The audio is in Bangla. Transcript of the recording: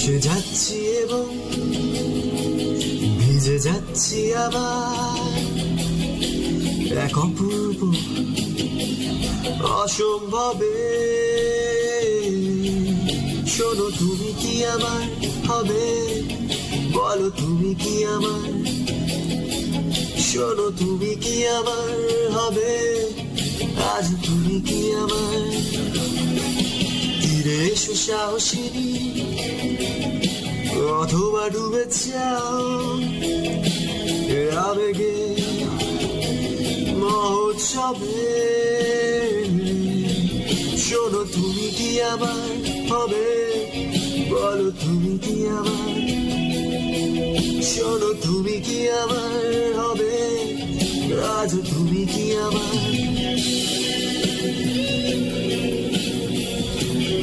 ভেসে যাচ্ছি এবং ভিজে যাচ্ছি আবার এক অপূর্ব অসম্ভবে। শোনো তুমি কি আমার হবে, বলো তুমি কি আমার, শোনো তুমি কি আমার হবে, আজ তুমি কি আমার। তীরে এসো সাহসিনী, অথবা ডুবে যাও এ আবেগে মহোৎসবে। শোনো তুমি কি আমার হবে, বলো তুমি কি আমার, শোনো তুমি কি আমার হবে, আজ তুমি কি আমার।